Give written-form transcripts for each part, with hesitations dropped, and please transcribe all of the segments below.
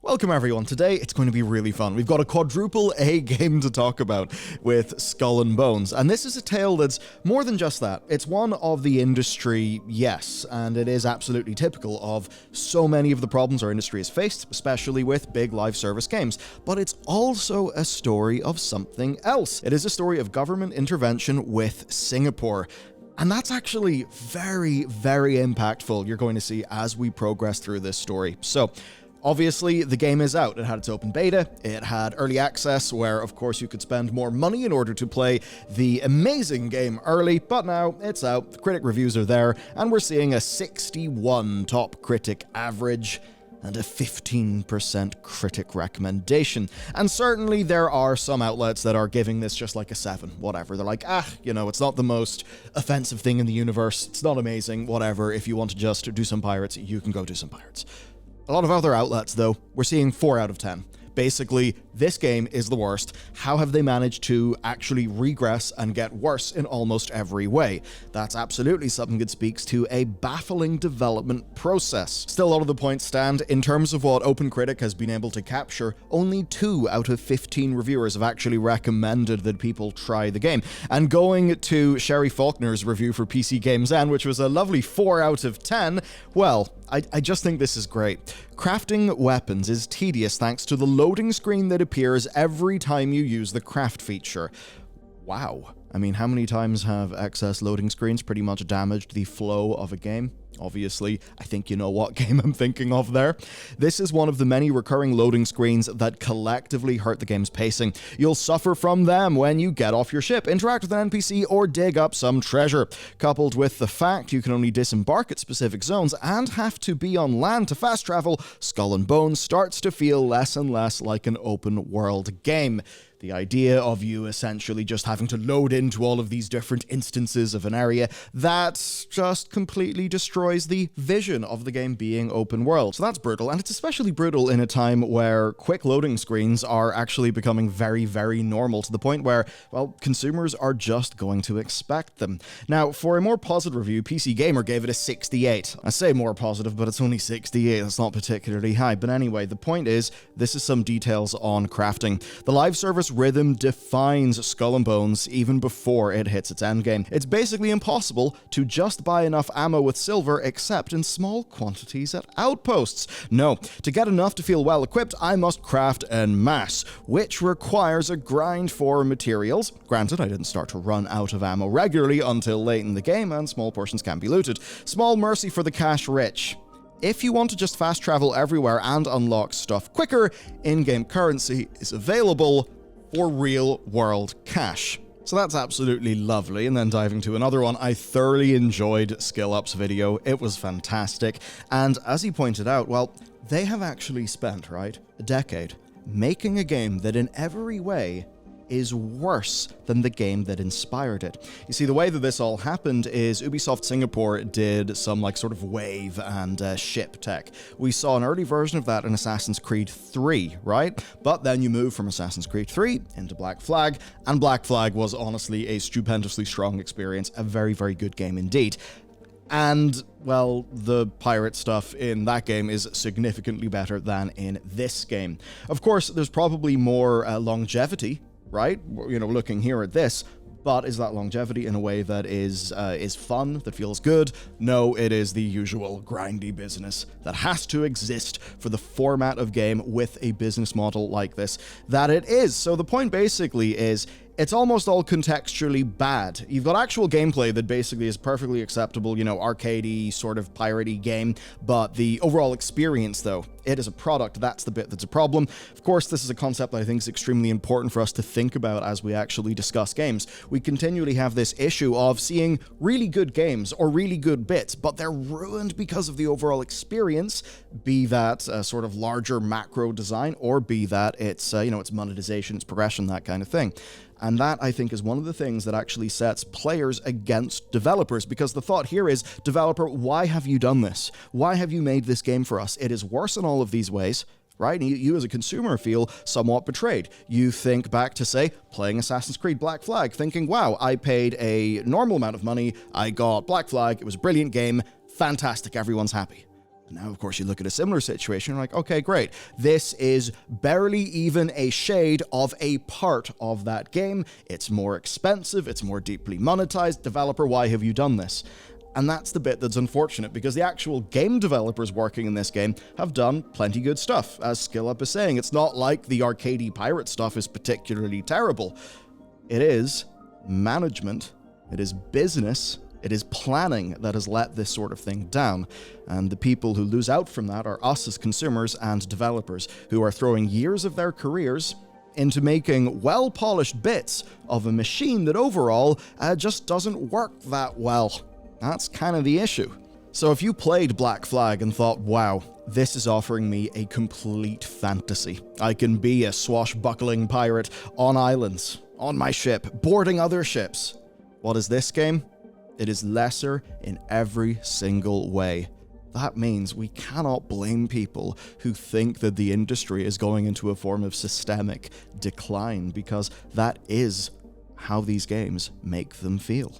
Welcome everyone. Today it's going to be really fun. We've got a quadruple A game to talk about with Skull and Bones, and this is a tale that's more than just that. It's one of the industry, yes, and it is absolutely typical of so many of the problems our industry has faced, especially with big live service games, but it's also a story of something else. It is a story of government intervention with Singapore. And that's actually very, very impactful, you're going to see as we progress through this story. So, obviously, the game is out. It had its open beta, it had early access, where of course you could spend more money in order to play the amazing game early, but now it's out, the critic reviews are there, and we're seeing a 61 top critic average and a 15% critic recommendation. And certainly there are some outlets that are giving this just like a 7, whatever. They're like, it's not the most offensive thing in the universe, it's not amazing, whatever. If you want to just do some pirates, you can go do some pirates. A lot of other outlets, though, we're seeing 4 out of 10. Basically, this game is the worst. How have they managed to actually regress and get worse in almost every way? That's absolutely something that speaks to a baffling development process. Still, a lot of the points stand. In terms of what OpenCritic has been able to capture, only 2 out of 15 reviewers have actually recommended that people try the game. And going to Sherry Faulkner's review for PC Games N, which was a lovely 4 out of 10, well, I just think this is great. Crafting weapons is tedious thanks to the loading screen that appears every time you use the craft feature. Wow. I mean, how many times have excess loading screens pretty much damaged the flow of a game? Obviously, I think you know what game I'm thinking of there. This is one of the many recurring loading screens that collectively hurt the game's pacing. You'll suffer from them when you get off your ship, interact with an NPC, or dig up some treasure. Coupled with the fact you can only disembark at specific zones and have to be on land to fast travel, Skull and Bones starts to feel less and less like an open world game. The idea of you essentially just having to load into all of these different instances of an area, that just completely destroys the vision of the game being open world. So that's brutal, and it's especially brutal in a time where quick loading screens are actually becoming very, very normal, to the point where, well, consumers are just going to expect them. Now, for a more positive review, PC Gamer gave it a 68. I say more positive, but it's only 68, that's not particularly high. But anyway, the point is, this is some details on crafting. The live service rhythm defines Skull and Bones even before it hits its endgame. It's basically impossible to just buy enough ammo with silver except in small quantities at outposts. No, to get enough to feel well equipped, I must craft en masse, which requires a grind for materials. Granted, I didn't start to run out of ammo regularly until late in the game, and small portions can be looted. Small mercy for the cash rich. If you want to just fast travel everywhere and unlock stuff quicker, in-game currency is available for real-world cash. So that's absolutely lovely. And then diving to another one, I thoroughly enjoyed Skill Up's video. It was fantastic. And as he pointed out, well, they have actually spent, right, a decade making a game that in every way is worse than the game that inspired it. You see, the way that this all happened is Ubisoft Singapore did some sort of wave and ship tech. We saw an early version of that in Assassin's Creed 3, right? But then you move from Assassin's Creed 3 into Black Flag, and Black Flag was honestly a stupendously strong experience, a very, very good game indeed. And, well, the pirate stuff in that game is significantly better than in this game. Of course, there's probably more longevity, right? Looking here at this, but is that longevity in a way that is fun, that feels good? No, it is the usual grindy business that has to exist for the format of game with a business model like this that it is. So the point basically is, it's almost all contextually bad. You've got actual gameplay that basically is perfectly acceptable, arcadey, sort of piratey game, but the overall experience, though, it is a product, that's the bit that's a problem. Of course, this is a concept that I think is extremely important for us to think about as we actually discuss games. We continually have this issue of seeing really good games or really good bits, but they're ruined because of the overall experience, be that sort of larger macro design, or be that it's, it's monetization, it's progression, that kind of thing. And that, I think, is one of the things that actually sets players against developers, because the thought here is, developer, why have you done this? Why have you made this game for us? It is worse in all of these ways, right? And you as a consumer feel somewhat betrayed. You think back to, say, playing Assassin's Creed Black Flag, thinking, wow, I paid a normal amount of money, I got Black Flag, it was a brilliant game, fantastic, everyone's happy. Now, of course, you look at a similar situation, you're like, okay, great. This is barely even a shade of a part of that game. It's more expensive. It's more deeply monetized. Developer, why have you done this? And that's the bit that's unfortunate, because the actual game developers working in this game have done plenty good stuff. As SkillUp is saying, it's not like the arcadey pirate stuff is particularly terrible. It is management. It is business. It is planning that has let this sort of thing down, and the people who lose out from that are us as consumers and developers who are throwing years of their careers into making well-polished bits of a machine that overall just doesn't work that well. That's kind of the issue. So if you played Black Flag and thought, wow, this is offering me a complete fantasy. I can be a swashbuckling pirate on islands, on my ship, boarding other ships. What is this game? It is lesser in every single way. That means we cannot blame people who think that the industry is going into a form of systemic decline, because that is how these games make them feel.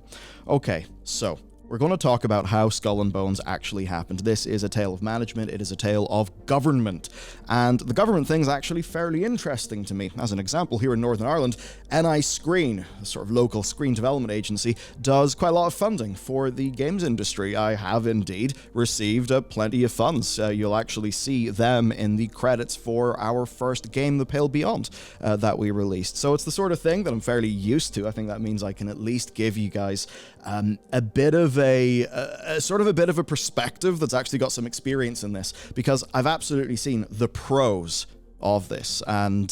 Okay, so we're going to talk about how Skull and Bones actually happened. This is a tale of management, it is a tale of government, and the government thing is actually fairly interesting to me. As an example, here in Northern Ireland, NI Screen, a sort of local screen development agency, does quite a lot of funding for the games industry. I have indeed received plenty of funds. You'll actually see them in the credits for our first game, The Pale Beyond, that we released. So it's the sort of thing that I'm fairly used to. I think that means I can at least give you guys a bit of a sort of a bit of a perspective that's actually got some experience in this, because I've absolutely seen the pros of this, and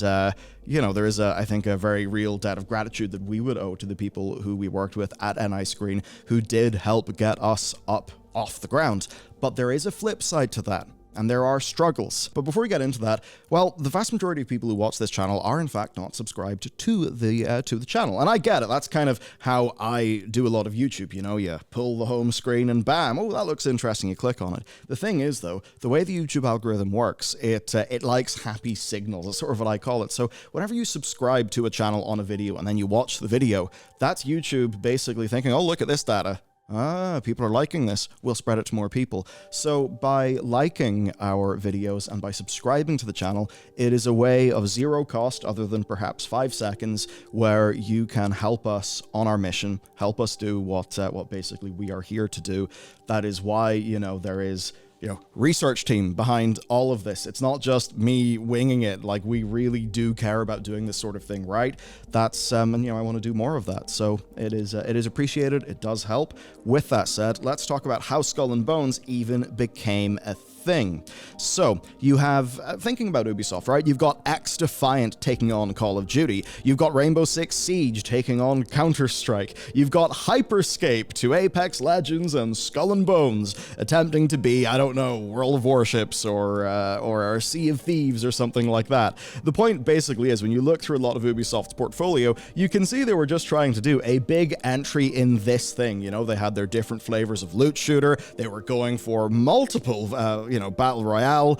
you know, there is I think a very real debt of gratitude that we would owe to the people who we worked with at NI Screen who did help get us up off the ground. But there is a flip side to that, and there are struggles. But before we get into that, well, the vast majority of people who watch this channel are in fact not subscribed to the channel. And I get it, that's kind of how I do a lot of YouTube, you know, you pull the home screen and bam, oh, that looks interesting, you click on it. The thing is though, the way the YouTube algorithm works, it likes happy signals, that's sort of what I call it. So whenever you subscribe to a channel on a video and then you watch the video, that's YouTube basically thinking, oh, look at this data. Ah, people are liking this, we'll spread it to more people. So by liking our videos and by subscribing to the channel, it is a way of zero cost, other than perhaps 5 seconds, where you can help us on our mission, help us do what basically we are here to do. That is why, you know, there is, you know, research team behind all of this. It's not just me winging it. Like, we really do care about doing this sort of thing right. That's and you know, I want to do more of that. So it is appreciated. It does help. With that said, let's talk about how Skull and Bones even became a thing. So you have, thinking about Ubisoft, right? You've got X-Defiant taking on Call of Duty. You've got Rainbow Six Siege taking on Counter-Strike. You've got Hyperscape to Apex Legends, and Skull and Bones attempting to be, I don't know, World of Warships or Sea of Thieves or something like that. The point basically is, when you look through a lot of Ubisoft's portfolio, you can see they were just trying to do a big entry in this thing. You know, they had their different flavors of loot shooter. They were going for multiple, you know, battle royale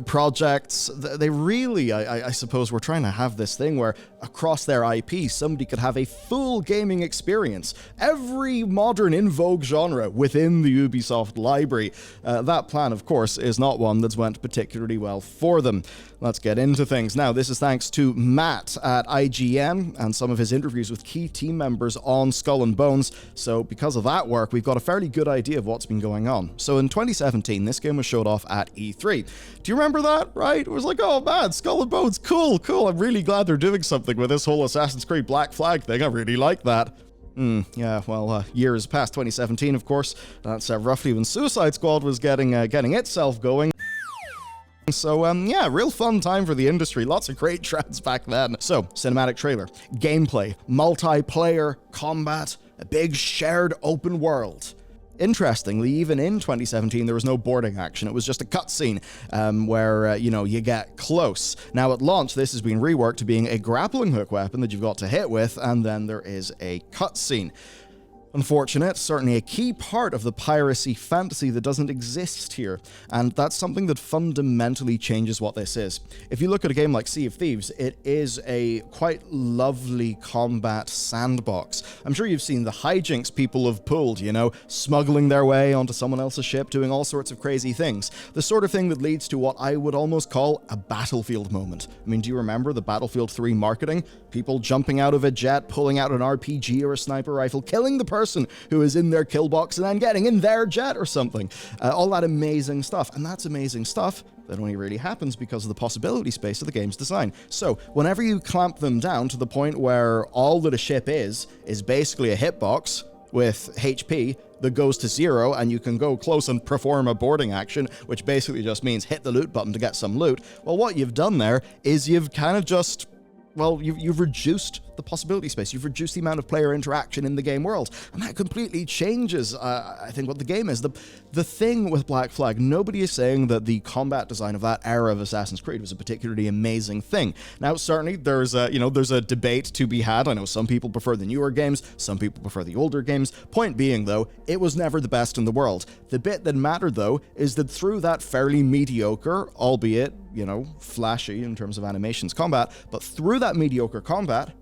projects. They really, I suppose, were trying to have this thing where across their IP, somebody could have a full gaming experience. Every modern in vogue genre within the Ubisoft library. That plan, of course, is not one that's went particularly well for them. Let's get into things. Now, this is thanks to Matt at IGN and some of his interviews with key team members on Skull and Bones. So because of that work, we've got a fairly good idea of what's been going on. So in 2017, this game was showed off at E3. Do you remember that, right? It was like, oh man, Skull and Bones, cool. I'm really glad they're doing something with this whole Assassin's Creed Black Flag thing. I really like that. Yeah, well, years past 2017, of course. That's roughly when Suicide Squad was getting itself going. So, yeah, real fun time for the industry. Lots of great trends back then. So, cinematic trailer, gameplay, multiplayer, combat, a big shared open world. Interestingly, even in 2017, there was no boarding action. It was just a cutscene where, you know, you get close. Now, at launch, this has been reworked to being a grappling hook weapon that you've got to hit with, and then there is a cutscene. unfortunate, certainly a key part of the piracy fantasy that doesn't exist here, and that's something that fundamentally changes what this is. If you look at a game like Sea of Thieves, it is a quite lovely combat sandbox. I'm sure you've seen the hijinks people have pulled, smuggling their way onto someone else's ship, doing all sorts of crazy things. The sort of thing that leads to what I would almost call a Battlefield moment. I mean, do you remember the Battlefield 3 marketing? People jumping out of a jet, pulling out an RPG or a sniper rifle, killing the person who is in their kill box and then getting in their jet or something. All that amazing stuff. And that's amazing stuff that only really happens because of the possibility space of the game's design. So whenever you clamp them down to the point where all that a ship is basically a hitbox with HP that goes to 0, and you can go close and perform a boarding action, which basically just means hit the loot button to get some loot, well, what you've done there is you've kind of just... well, you've reduced the possibility space. You've reduced the amount of player interaction in the game world. And that completely changes, I think, what the game is. The thing with Black Flag, nobody is saying that the combat design of that era of Assassin's Creed was a particularly amazing thing. Now, certainly, there's a debate to be had. I know some people prefer the newer games, some people prefer the older games. Point being, though, it was never the best in the world. The bit that mattered, though, is that through that fairly mediocre, albeit, flashy in terms of animations combat, but through that mediocre combat,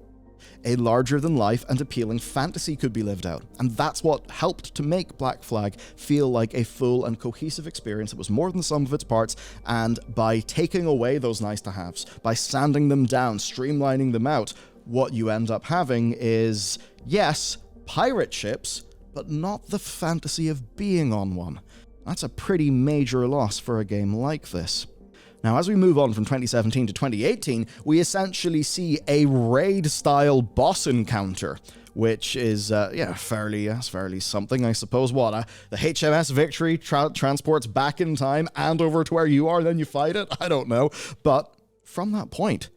a larger-than-life and appealing fantasy could be lived out. And that's what helped to make Black Flag feel like a full and cohesive experience that was more than the sum of its parts, and by taking away those nice-to-haves, by sanding them down, streamlining them out, what you end up having is, yes, pirate ships, but not the fantasy of being on one. That's a pretty major loss for a game like this. Now, as we move on from 2017 to 2018, we essentially see a raid-style boss encounter, which is, fairly something, I suppose. The HMS Victory transports back in time and over to where you are, then you fight it? I don't know. But from that point,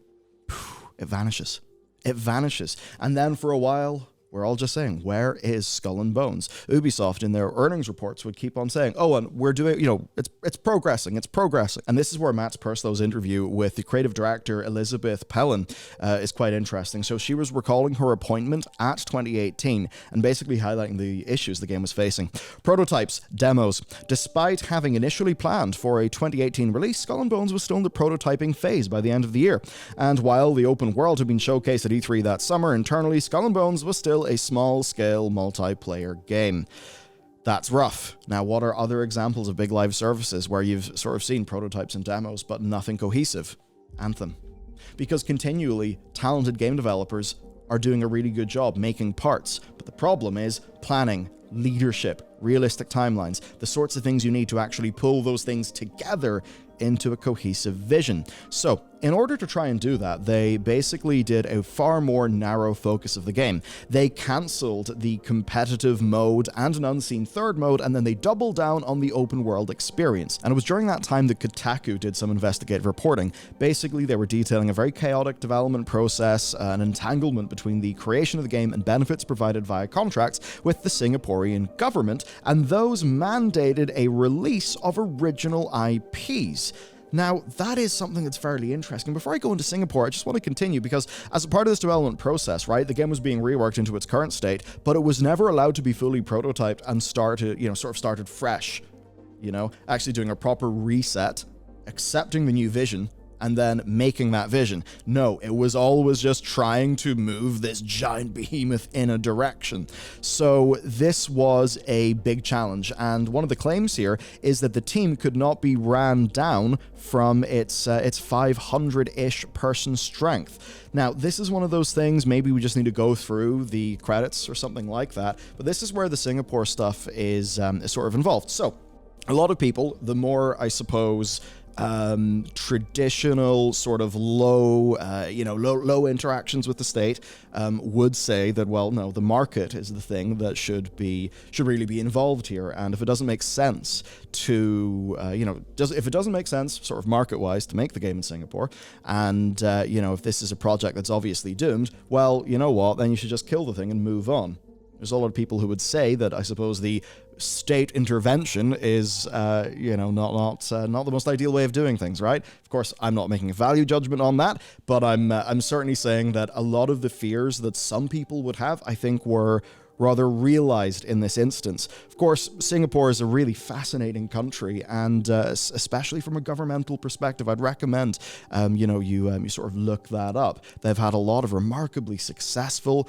it vanishes. It vanishes. And then for a while... we're all just saying, where is Skull and Bones? Ubisoft, in their earnings reports, would keep on saying, oh, and we're doing, it's progressing. And this is where Mats Perslow's interview with the creative director, Elizabeth Pellin, is quite interesting. So she was recalling her appointment at 2018 and basically highlighting the issues the game was facing. Prototypes, demos. Despite having initially planned for a 2018 release, Skull and Bones was still in the prototyping phase by the end of the year. And while the open world had been showcased at E3 that summer, internally, Skull and Bones was still a small-scale multiplayer game. That's rough. Now, what are other examples of big live services where you've sort of seen prototypes and demos, but nothing cohesive? Anthem. Because continually, talented game developers are doing a really good job making parts, but the problem is planning, leadership, realistic timelines, the sorts of things you need to actually pull those things together into a cohesive vision. So, in order to try and do that, they basically did a far more narrow focus of the game. They cancelled the competitive mode and an unseen third mode, and then they doubled down on the open world experience. And it was during that time that Kotaku did some investigative reporting. Basically, they were detailing a very chaotic development process, an entanglement between the creation of the game and benefits provided via contracts with the Singaporean government, and those mandated a release of original IPs. Now, that is something that's fairly interesting. Before I go into Singapore, I just want to continue because as a part of this development process, right, the game was being reworked into its current state, but it was never allowed to be fully prototyped and started fresh, actually doing a proper reset, accepting the new vision, and then making that vision. No, it was always just trying to move this giant behemoth in a direction. So this was a big challenge, and one of the claims here is that the team could not be ran down from its 500-ish person strength. Now, this is one of those things, maybe we just need to go through the credits or something like that, but this is where the Singapore stuff is sort of involved. So, a lot of people, the more, I suppose, traditional sort of low interactions with the state would say that, well, no, the market is the thing that should really be involved here. And if it doesn't make sense to, if it doesn't make sense sort of market-wise to make the game in Singapore, and, if this is a project that's obviously doomed, well, you know what, then you should just kill the thing and move on. There's a lot of people who would say that, I suppose, the state intervention is, not the most ideal way of doing things, right? Of course, I'm not making a value judgment on that, but I'm certainly saying that a lot of the fears that some people would have, I think, were rather realized in this instance. Of course, Singapore is a really fascinating country, and especially from a governmental perspective, I'd recommend, you sort of look that up. They've had a lot of remarkably successful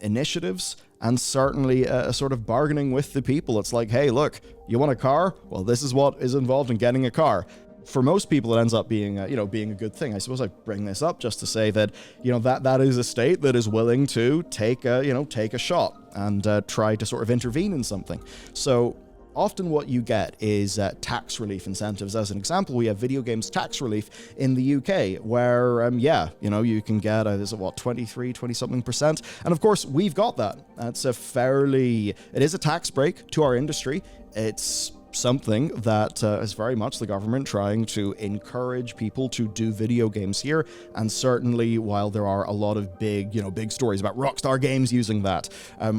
initiatives, and certainly a sort of bargaining with the people. It's like, hey, look, you want a car? Well, this is what is involved in getting a car. For most people, it ends up being, being a good thing. I suppose I bring this up just to say that, that is a state that is willing to take a shot and try to sort of intervene in something. So often what you get is tax relief incentives. As an example, we have video games tax relief in the UK, where, you can get, 20-something%. And of course, we've got that. That's it is a tax break to our industry. It's something that is very much the government trying to encourage people to do video games here. And certainly, while there are a lot of big stories about Rockstar Games using that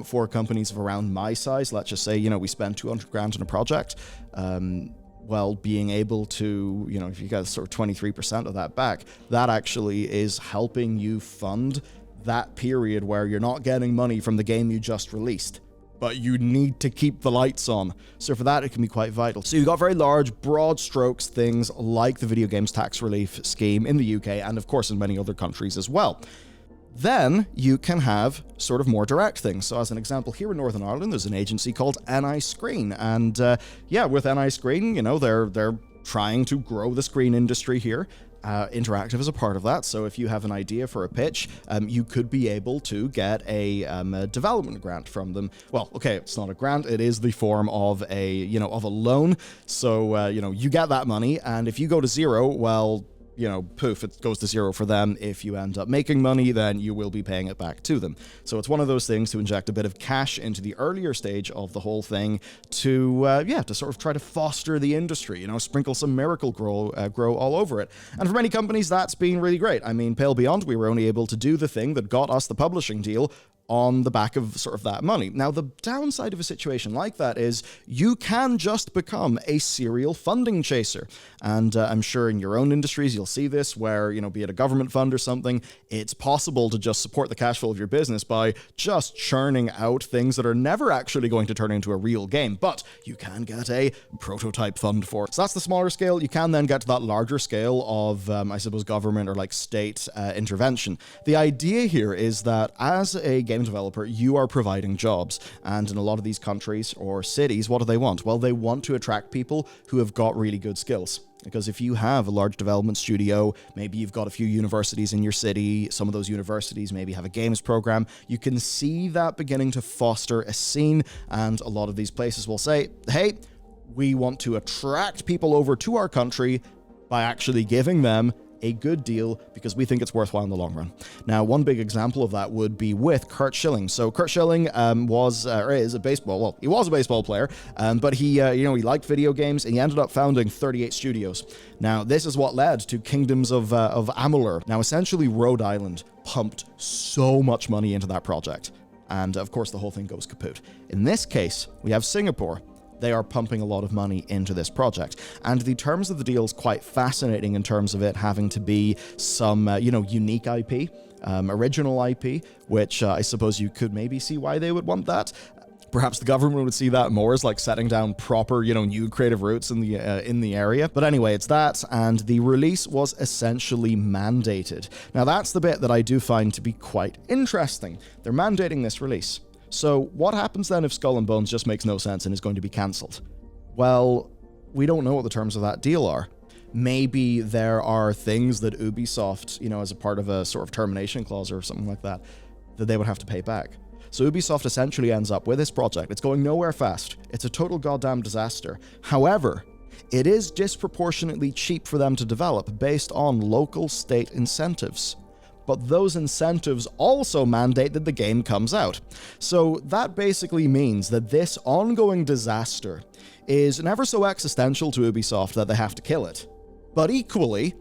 for companies of around my size, let's just say, we spend 200 grand on a project, being able to, if you get sort of 23% of that back, that actually is helping you fund that period where you're not getting money from the game you just released, but you need to keep the lights on. So for that, it can be quite vital. So you've got very large, broad strokes things like the video games tax relief scheme in the UK, and of course in many other countries as well. Then you can have sort of more direct things. So as an example, here in Northern Ireland, there's an agency called NI Screen. And with NI Screen, they're trying to grow the screen industry here. Interactive is a part of that, so if you have an idea for a pitch, you could be able to get a development grant from them. Well, okay, it's not a grant, it is the form of a loan, so, you get that money, and if you go to zero, well, poof, it goes to zero for them. If you end up making money, then you will be paying it back to them. So it's one of those things to inject a bit of cash into the earlier stage of the whole thing to sort of try to foster the industry, sprinkle some miracle grow all over it. And for many companies, that's been really great. I mean, Pale Beyond, we were only able to do the thing that got us the publishing deal on the back of sort of that money. Now, the downside of a situation like that is you can just become a serial funding chaser. And I'm sure in your own industries, you'll see this where, be it a government fund or something, it's possible to just support the cash flow of your business by just churning out things that are never actually going to turn into a real game, but you can get a prototype fund for it. So that's the smaller scale. You can then get to that larger scale of, government or like state intervention. The idea here is that as a game developer, you are providing jobs. And in a lot of these countries or cities, what do they want? Well, they want to attract people who have got really good skills. Because if you have a large development studio, maybe you've got a few universities in your city, some of those universities maybe have a games program, you can see that beginning to foster a scene, and a lot of these places will say, hey, we want to attract people over to our country by actually giving them a good deal because we think it's worthwhile in the long run. Now, one big example of that would be with Kurt Schilling. So Kurt Schilling is a baseball player, but he liked video games, and he ended up founding 38 studios. Now, this is what led to Kingdoms of Amalur. Now, essentially, Rhode Island pumped so much money into that project, and of course, the whole thing goes kaput. In this case, we have Singapore. They are pumping a lot of money into this project. And the terms of the deal is quite fascinating in terms of it having to be some, unique IP, original IP, which I suppose you could maybe see why they would want that. Perhaps the government would see that more as like setting down proper, new creative roots in the area. But anyway, it's that, and the release was essentially mandated. Now, that's the bit that I do find to be quite interesting. They're mandating this release. So what happens then if Skull and Bones just makes no sense and is going to be cancelled? Well, we don't know what the terms of that deal are. Maybe there are things that Ubisoft, as a part of a sort of termination clause or something like that, that they would have to pay back. So Ubisoft essentially ends up with this project. It's going nowhere fast. It's a total goddamn disaster. However, it is disproportionately cheap for them to develop based on local state incentives. But those incentives also mandate that the game comes out. So that basically means that this ongoing disaster is never so existential to Ubisoft that they have to kill it. But equally,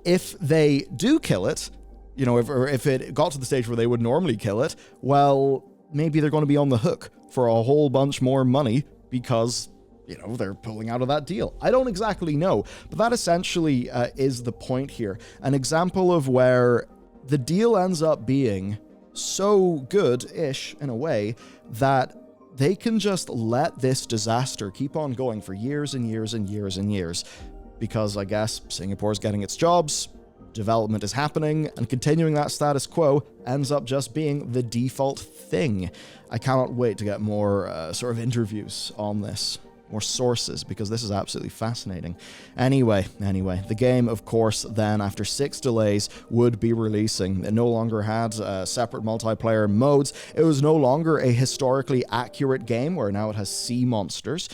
if they do kill it, if it got to the stage where they would normally kill it, well, maybe they're going to be on the hook for a whole bunch more money because they're pulling out of that deal. I don't exactly know, but that essentially is the point here. An example of where the deal ends up being so good-ish in a way that they can just let this disaster keep on going for years and years and years and years, because I guess Singapore's getting its jobs, development is happening, and continuing that status quo ends up just being the default thing. I cannot wait to get more sort of interviews on this, more sources, because this is absolutely fascinating. Anyway, the game, of course, then, after 6 delays, would be releasing. It no longer had separate multiplayer modes. It was no longer a historically accurate game, where now it has sea monsters.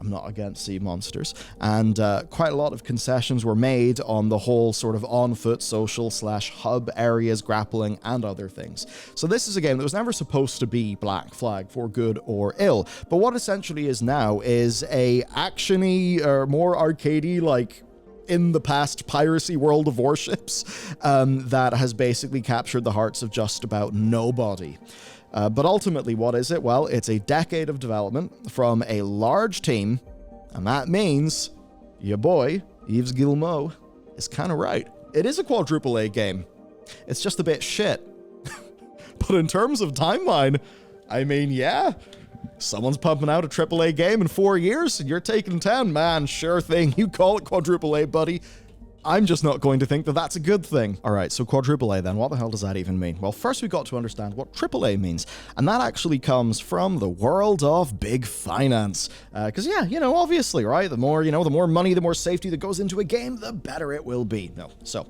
I'm not against sea monsters. And quite a lot of concessions were made on the whole sort of on-foot social / hub areas, grappling, and other things. So this is a game that was never supposed to be Black Flag for good or ill. But what essentially is now is a actiony or more arcadey, like in the past piracy World of Warships that has basically captured the hearts of just about nobody. But ultimately, what is it? Well, it's a decade of development from a large team, and that means your boy, Yves Guillemot, is kind of right. It is a quadruple A game. It's just a bit shit. But in terms of timeline, I mean, yeah, someone's pumping out a triple A game in 4 years, and you're taking 10, man, sure thing. You call it quadruple A, buddy. I'm just not going to think that that's a good thing. All right, so quadruple A then, what the hell does that even mean? Well, first we've got to understand what triple A means, and that actually comes from the world of big finance. Because yeah, you know, obviously, right? The more, you know, the more money, the more safety that goes into a game, the better it will be. No, so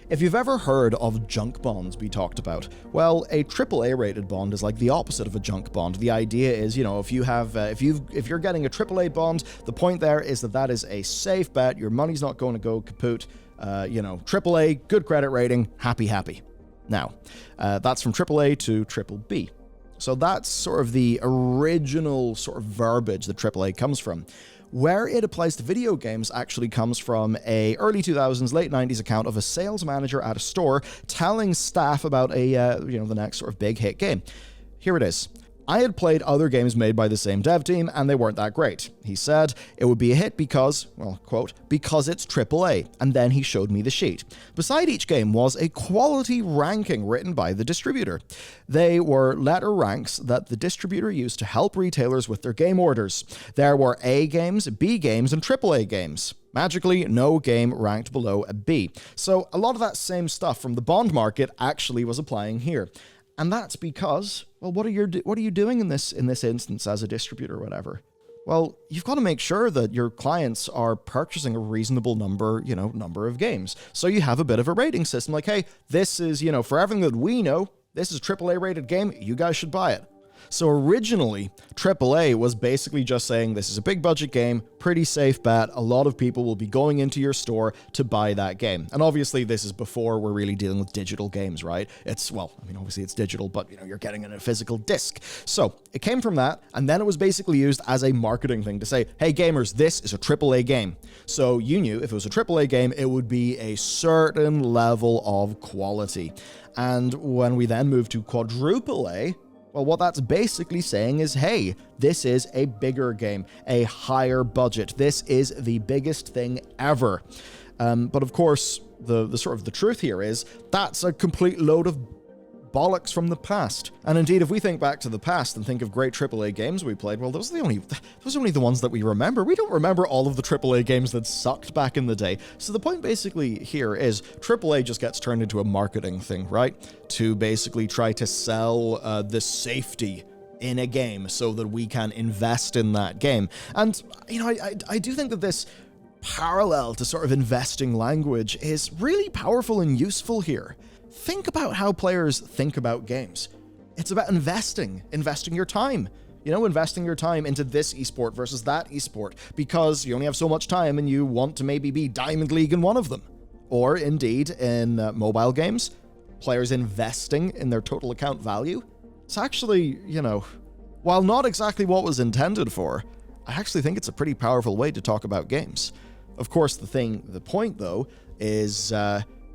if you've ever heard of junk bonds be talked about, well, a AAA rated bond is like the opposite of a junk bond. The idea is, you know, if you have, if you're getting a AAA bond, the point there is that that is a safe bet. Your money's not going to go kaput. You know, AAA, good credit rating, happy. Now, that's from AAA to BBB. So that's sort of the original sort of verbiage that AAA comes from. Where it applies to video games actually comes from a early 2000s, late 90s account of a sales manager at a store telling staff about a, you know, the next sort of big hit game. Here it is. I had played other games made by the same dev team, and they weren't that great. He said it would be a hit because, well, quote, because it's AAA, and then he showed me the sheet. Beside each game was a quality ranking written by the distributor. They were letter ranks that the distributor used to help retailers with their game orders. There were A games, B games, and AAA games. Magically, no game ranked below a B. So a lot of that same stuff from the bond market actually was applying here. And that's because, well, what are you doing in this instance as a distributor or whatever? Well, you've got to make sure that your clients are purchasing a reasonable number of games. So you have a bit of a rating system like, hey, this is, you know, for everything that we know, this is a AAA rated game, you guys should buy it. So originally, AAA was basically just saying this is a big budget game, pretty safe bet, a lot of people will be going into your store to buy that game. And obviously this is before we're really dealing with digital games, right? It's, well, I mean, obviously it's digital, but, you know, you're getting it in a physical disc. So it came from that, and then it was basically used as a marketing thing to say, hey gamers, this is a AAA game. So you knew if it was a AAA game, it would be a certain level of quality. And when we then moved to quadruple A, well, what that's basically saying is, hey, this is a bigger game, a higher budget. This is the biggest thing ever. But of course, the sort of the truth here is that's a complete load of bollocks from the past. And indeed, if we think back to the past and think of great AAA games we played, well, those are only the ones that we remember. We don't remember all of the AAA games that sucked back in the day. So the point basically here is AAA just gets turned into a marketing thing, right? To basically try to sell the safety in a game so that we can invest in that game. And, you know, I do think that this parallel to sort of investing language is really powerful and useful here. Think about how players think about games. It's about investing your time. You know, investing your time into this esport versus that esport because you only have so much time and you want to maybe be Diamond League in one of them. Or indeed, in mobile games, players investing in their total account value. It's actually, you know, while not exactly what was intended for, I actually think it's a pretty powerful way to talk about games. Of course, the point though, is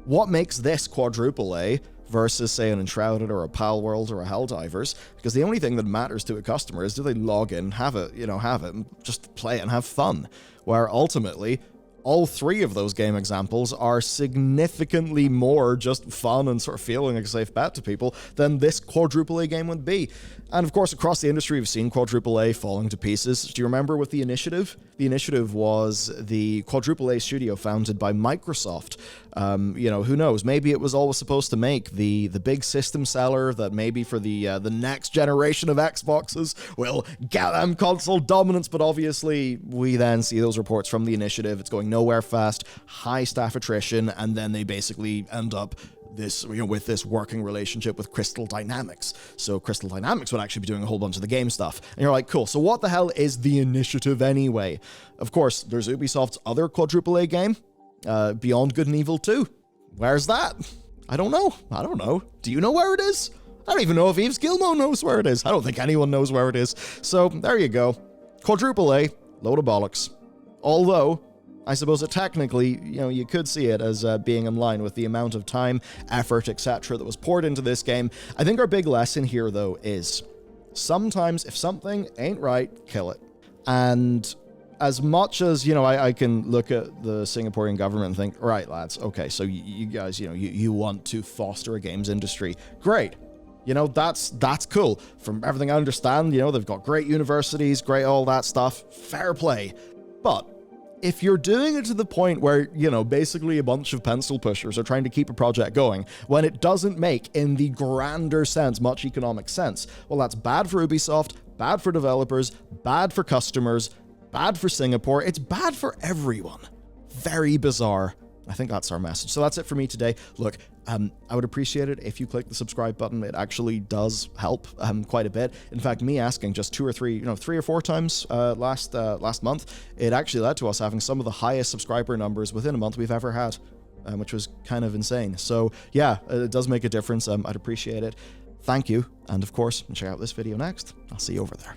what makes this quadruple A versus, say, an Enshrouded or a Pal World or a Helldivers? Because the only thing that matters to a customer is do they log in, have it, and just play it and have fun. Where ultimately, all three of those game examples are significantly more just fun and sort of feeling like a safe bet to people than this quadruple A game would be. And of course, across the industry, we've seen quadruple A falling to pieces. Do you remember with the Initiative? The Initiative was the quadruple A studio founded by Microsoft. Who knows? Maybe it was always supposed to make the big system seller that maybe for the next generation of Xboxes will get them console dominance. But obviously, we then see those reports from the Initiative. It's going nowhere fast, high staff attrition, and then they basically end up with this working relationship with Crystal Dynamics. So Crystal Dynamics would actually be doing a whole bunch of the game stuff. And you're like, cool, so what the hell is the Initiative anyway? Of course, there's Ubisoft's other quadruple A game, Beyond Good and Evil 2. Where's that? I don't know. Do you know where it is? I don't even know if Yves Guillemot knows where it is. I don't think anyone knows where it is. So there you go. Quadruple A, load of bollocks. Although, I suppose it technically, you could see it as being in line with the amount of time, effort, etc. that was poured into this game. I think our big lesson here, though, is sometimes if something ain't right, kill it. And as much as, I can look at the Singaporean government and think, right, lads, okay, so you guys, you want to foster a games industry. Great. That's cool. From everything I understand, they've got great universities, great all that stuff. Fair play. But if you're doing it to the point where, basically a bunch of pencil pushers are trying to keep a project going when it doesn't make, in the grander sense, much economic sense, well, that's bad for Ubisoft, bad for developers, bad for customers, bad for Singapore. It's bad for everyone. Very bizarre. I think that's our message. So that's it for me today. Look, I would appreciate it if you click the subscribe button. It actually does help quite a bit. In fact, me asking just 2 or 3, 3 or 4 times last month, it actually led to us having some of the highest subscriber numbers within a month we've ever had, which was kind of insane. So yeah, it does make a difference. I'd appreciate it. Thank you. And of course, check out this video next. I'll see you over there.